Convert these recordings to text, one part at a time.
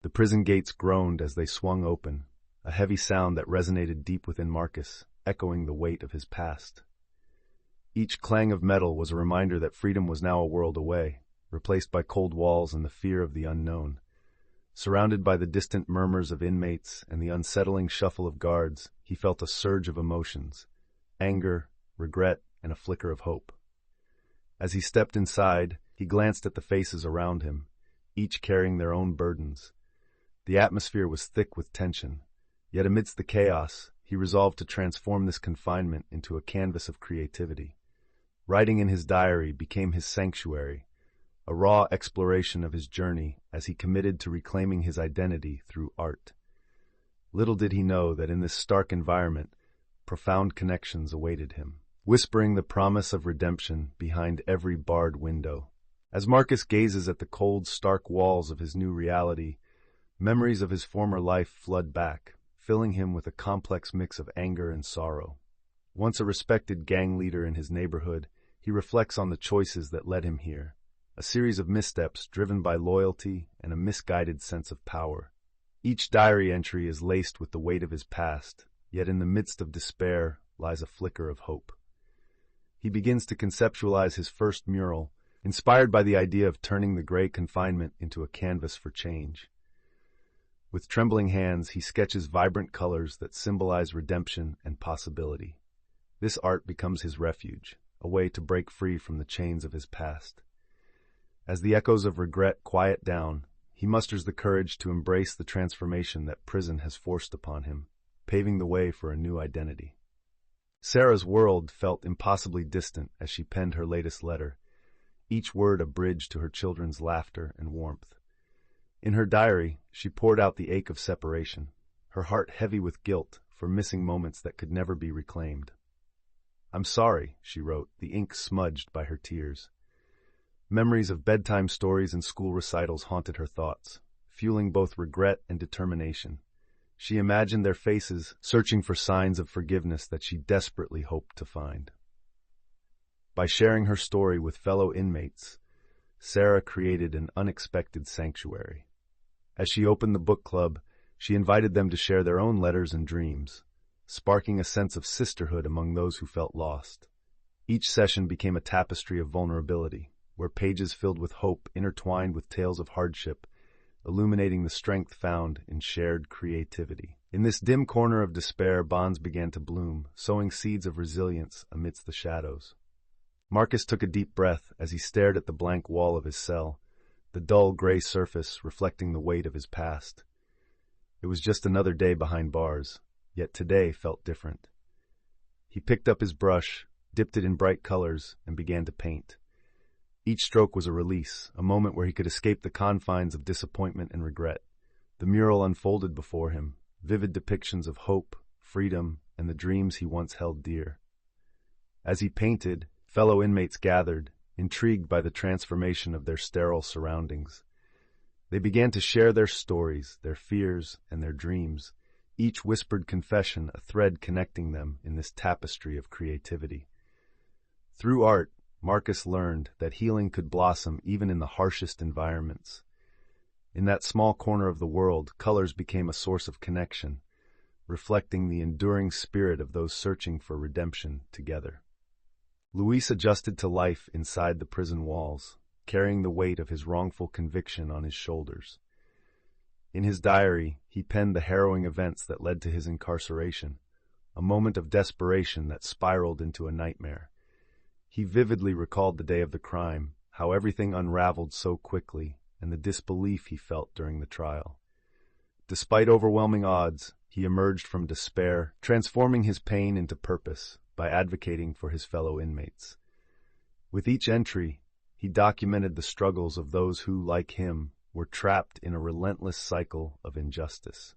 The prison gates groaned as they swung open, a heavy sound that resonated deep within Marcus, echoing the weight of his past. Each clang of metal was a reminder that freedom was now a world away, replaced by cold walls and the fear of the unknown. Surrounded by the distant murmurs of inmates and the unsettling shuffle of guards, he felt a surge of emotions: anger, regret, and a flicker of hope. As he stepped inside, he glanced at the faces around him, each carrying their own burdens. The atmosphere was thick with tension, yet amidst the chaos, he resolved to transform this confinement into a canvas of creativity. Writing in his diary became his sanctuary, a raw exploration of his journey as he committed to reclaiming his identity through art. Little did he know that in this stark environment, profound connections awaited him, whispering the promise of redemption behind every barred window. As Marcus gazes at the cold, stark walls of his new reality, memories of his former life flood back, filling him with a complex mix of anger and sorrow. Once a respected gang leader in his neighborhood, he reflects on the choices that led him here, a series of missteps driven by loyalty and a misguided sense of power. Each diary entry is laced with the weight of his past, yet in the midst of despair lies a flicker of hope. He begins to conceptualize his first mural, inspired by the idea of turning the gray confinement into a canvas for change. With trembling hands, he sketches vibrant colors that symbolize redemption and possibility. This art becomes his refuge, a way to break free from the chains of his past. As the echoes of regret quiet down, he musters the courage to embrace the transformation that prison has forced upon him, paving the way for a new identity. Sarah's world felt impossibly distant as she penned her latest letter, each word a bridge to her children's laughter and warmth. In her diary, she poured out the ache of separation, her heart heavy with guilt for missing moments that could never be reclaimed. "I'm sorry," she wrote, the ink smudged by her tears. Memories of bedtime stories and school recitals haunted her thoughts, fueling both regret and determination. She imagined their faces, searching for signs of forgiveness that she desperately hoped to find. By sharing her story with fellow inmates, Sarah created an unexpected sanctuary. As she opened the book club, she invited them to share their own letters and dreams, sparking a sense of sisterhood among those who felt lost. Each session became a tapestry of vulnerability, where pages filled with hope intertwined with tales of hardship, illuminating the strength found in shared creativity. In this dim corner of despair, bonds began to bloom, sowing seeds of resilience amidst the shadows. Marcus took a deep breath as he stared at the blank wall of his cell, the dull gray surface reflecting the weight of his past. It was just another day behind bars, yet today felt different. He picked up his brush, dipped it in bright colors, and began to paint. Each stroke was a release, a moment where he could escape the confines of disappointment and regret. The mural unfolded before him, vivid depictions of hope, freedom, and the dreams he once held dear. As he painted, fellow inmates gathered, intrigued by the transformation of their sterile surroundings. They began to share their stories, their fears, and their dreams, each whispered confession a thread connecting them in this tapestry of creativity. Through art, Marcus learned that healing could blossom even in the harshest environments. In that small corner of the world, colors became a source of connection, reflecting the enduring spirit of those searching for redemption together. Luis adjusted to life inside the prison walls, carrying the weight of his wrongful conviction on his shoulders. In his diary, he penned the harrowing events that led to his incarceration, a moment of desperation that spiraled into a nightmare. He vividly recalled the day of the crime, how everything unraveled so quickly, and the disbelief he felt during the trial. Despite overwhelming odds, he emerged from despair, transforming his pain into purpose by advocating for his fellow inmates. With each entry, he documented the struggles of those who, like him, were trapped in a relentless cycle of injustice.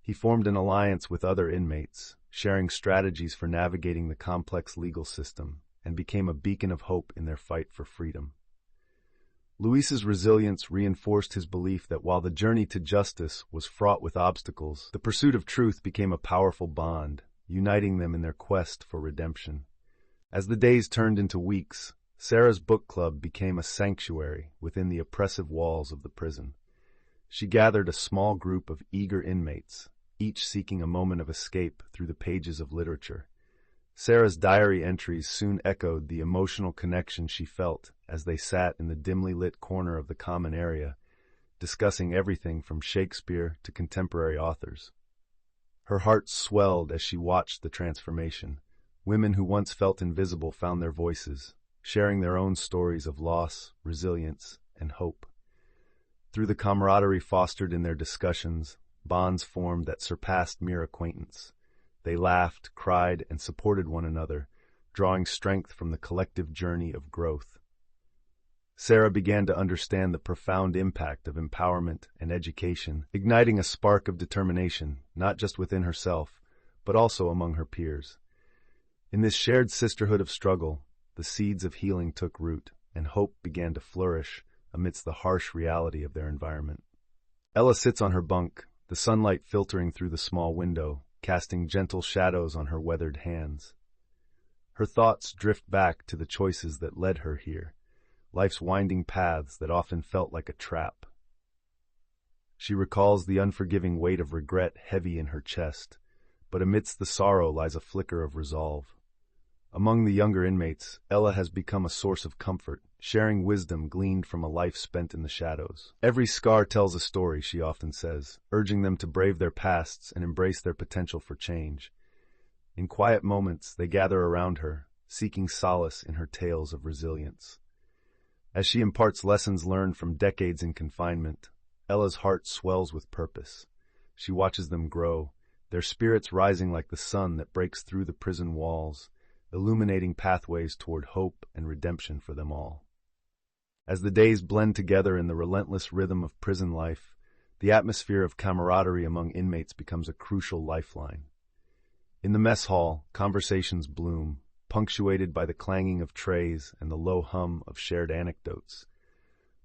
He formed an alliance with other inmates, sharing strategies for navigating the complex legal system, and became a beacon of hope in their fight for freedom. Luis's resilience reinforced his belief that while the journey to justice was fraught with obstacles, the pursuit of truth became a powerful bond, uniting them in their quest for redemption. As the days turned into weeks, Sarah's book club became a sanctuary within the oppressive walls of the prison. She gathered a small group of eager inmates, each seeking a moment of escape through the pages of literature. Sarah's diary entries soon echoed the emotional connection she felt as they sat in the dimly lit corner of the common area, discussing everything from Shakespeare to contemporary authors. Her heart swelled as she watched the transformation. Women who once felt invisible found their voices, sharing their own stories of loss, resilience, and hope. Through the camaraderie fostered in their discussions, bonds formed that surpassed mere acquaintance. They laughed, cried, and supported one another, drawing strength from the collective journey of growth. Sarah began to understand the profound impact of empowerment and education, igniting a spark of determination, not just within herself, but also among her peers. In this shared sisterhood of struggle, the seeds of healing took root, and hope began to flourish amidst the harsh reality of their environment. Ella sits on her bunk, the sunlight filtering through the small window, casting gentle shadows on her weathered hands. Her thoughts drift back to the choices that led her here, life's winding paths that often felt like a trap. She recalls the unforgiving weight of regret heavy in her chest, but amidst the sorrow lies a flicker of resolve. Among the younger inmates, Ella has become a source of comfort, sharing wisdom gleaned from a life spent in the shadows. Every scar tells a story, she often says, urging them to brave their pasts and embrace their potential for change. In quiet moments, they gather around her, seeking solace in her tales of resilience. As she imparts lessons learned from decades in confinement, Ella's heart swells with purpose. She watches them grow, their spirits rising like the sun that breaks through the prison walls, illuminating pathways toward hope and redemption for them all. As the days blend together in the relentless rhythm of prison life, the atmosphere of camaraderie among inmates becomes a crucial lifeline. In the mess hall, conversations bloom, punctuated by the clanging of trays and the low hum of shared anecdotes.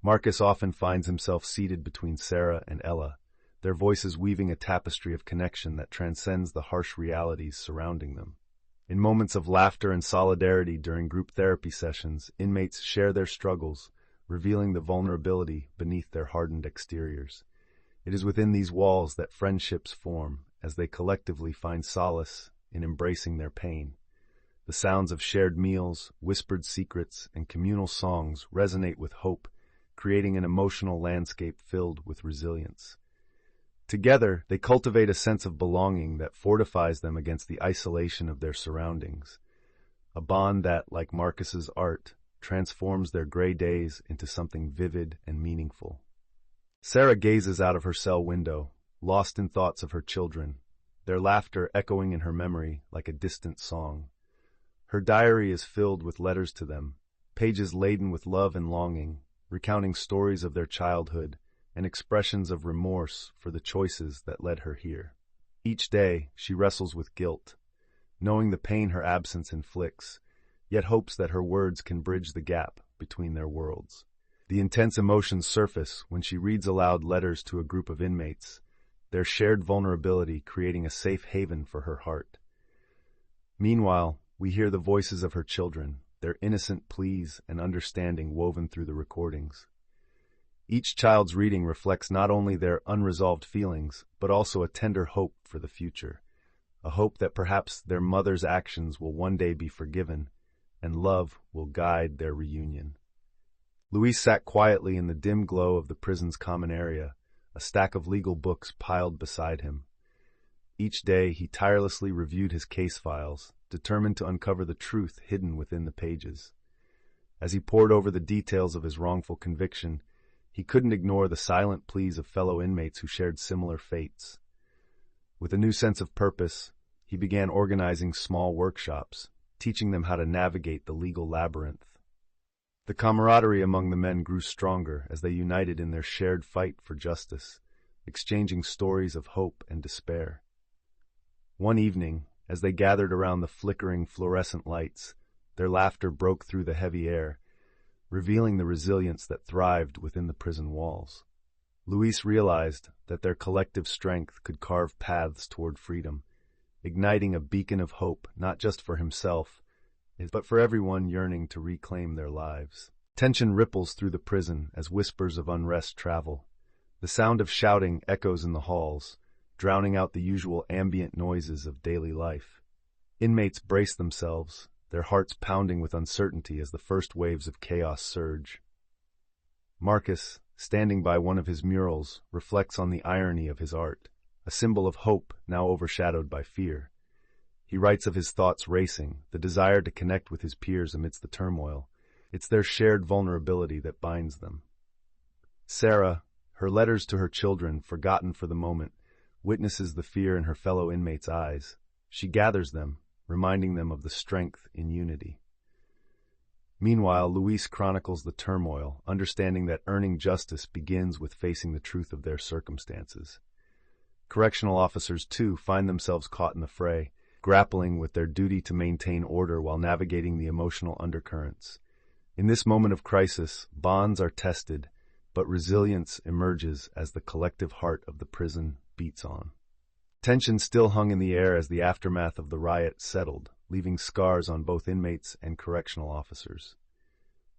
Marcus often finds himself seated between Sarah and Ella, their voices weaving a tapestry of connection that transcends the harsh realities surrounding them. In moments of laughter and solidarity during group therapy sessions, inmates share their struggles, revealing the vulnerability beneath their hardened exteriors. It is within these walls that friendships form, as they collectively find solace in embracing their pain. The sounds of shared meals, whispered secrets, and communal songs resonate with hope, creating an emotional landscape filled with resilience. Together, they cultivate a sense of belonging that fortifies them against the isolation of their surroundings, a bond that, like Marcus's art, transforms their gray days into something vivid and meaningful. Sarah gazes out of her cell window, lost in thoughts of her children, their laughter echoing in her memory like a distant song. Her diary is filled with letters to them, pages laden with love and longing, recounting stories of their childhood and expressions of remorse for the choices that led her here. Each day, she wrestles with guilt, knowing the pain her absence inflicts, yet hopes that her words can bridge the gap between their worlds. The intense emotions surface when she reads aloud letters to a group of inmates, their shared vulnerability creating a safe haven for her heart. Meanwhile, we hear the voices of her children, their innocent pleas and understanding woven through the recordings. Each child's reading reflects not only their unresolved feelings, but also a tender hope for the future, a hope that perhaps their mother's actions will one day be forgiven, and love will guide their reunion. Luis sat quietly in the dim glow of the prison's common area, a stack of legal books piled beside him. Each day he tirelessly reviewed his case files, determined to uncover the truth hidden within the pages. As he pored over the details of his wrongful conviction, he couldn't ignore the silent pleas of fellow inmates who shared similar fates. With a new sense of purpose, he began organizing small workshops, teaching them how to navigate the legal labyrinth. The camaraderie among the men grew stronger as they united in their shared fight for justice, exchanging stories of hope and despair. One evening, as they gathered around the flickering fluorescent lights, their laughter broke through the heavy air, revealing the resilience that thrived within the prison walls. Luis realized that their collective strength could carve paths toward freedom, igniting a beacon of hope not just for himself, but for everyone yearning to reclaim their lives. Tension ripples through the prison as whispers of unrest travel. The sound of shouting echoes in the halls, drowning out the usual ambient noises of daily life. Inmates brace themselves, their hearts pounding with uncertainty as the first waves of chaos surge. Marcus, standing by one of his murals, reflects on the irony of his art, a symbol of hope now overshadowed by fear. He writes of his thoughts racing, the desire to connect with his peers amidst the turmoil. It's their shared vulnerability that binds them. Sarah, her letters to her children forgotten for the moment, witnesses the fear in her fellow inmates' eyes. She gathers them, reminding them of the strength in unity. Meanwhile, Luis chronicles the turmoil, understanding that earning justice begins with facing the truth of their circumstances. Correctional officers, too, find themselves caught in the fray, grappling with their duty to maintain order while navigating the emotional undercurrents. In this moment of crisis, bonds are tested, but resilience emerges as the collective heart of the prison beats on. Tension still hung in the air as the aftermath of the riot settled, leaving scars on both inmates and correctional officers.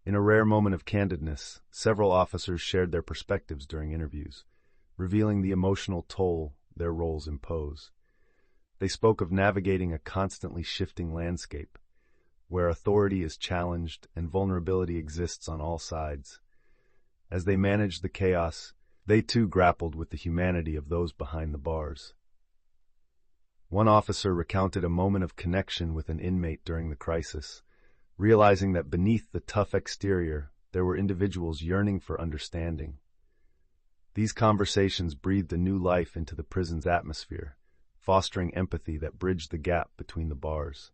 In a rare moment of candidness, several officers shared their perspectives during interviews, revealing the emotional toll their roles impose. They spoke of navigating a constantly shifting landscape, where authority is challenged and vulnerability exists on all sides. As they managed the chaos, they too grappled with the humanity of those behind the bars. One officer recounted a moment of connection with an inmate during the crisis, realizing that beneath the tough exterior, there were individuals yearning for understanding. These conversations breathed a new life into the prison's atmosphere, fostering empathy that bridged the gap between the bars.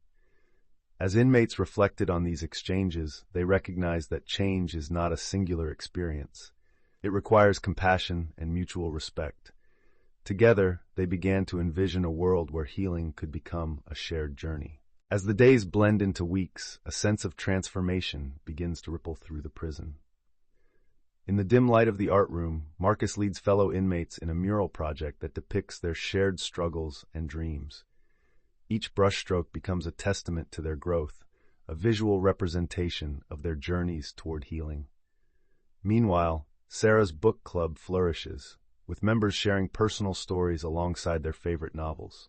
As inmates reflected on these exchanges, they recognized that change is not a singular experience. It requires compassion and mutual respect. Together, they began to envision a world where healing could become a shared journey. As the days blend into weeks, a sense of transformation begins to ripple through the prison. In the dim light of the art room, Marcus leads fellow inmates in a mural project that depicts their shared struggles and dreams. Each brushstroke becomes a testament to their growth, a visual representation of their journeys toward healing. Meanwhile, Sarah's book club flourishes, with members sharing personal stories alongside their favorite novels.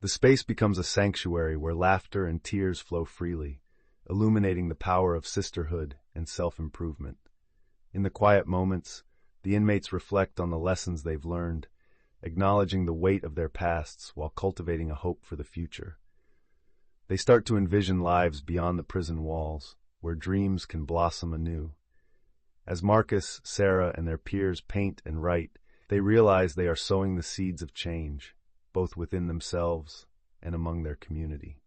The space becomes a sanctuary where laughter and tears flow freely, illuminating the power of sisterhood and self-improvement. In the quiet moments, the inmates reflect on the lessons they've learned, acknowledging the weight of their pasts while cultivating a hope for the future. They start to envision lives beyond the prison walls, where dreams can blossom anew. As Marcus, Sarah, and their peers paint and write, they realize they are sowing the seeds of change, both within themselves and among their community.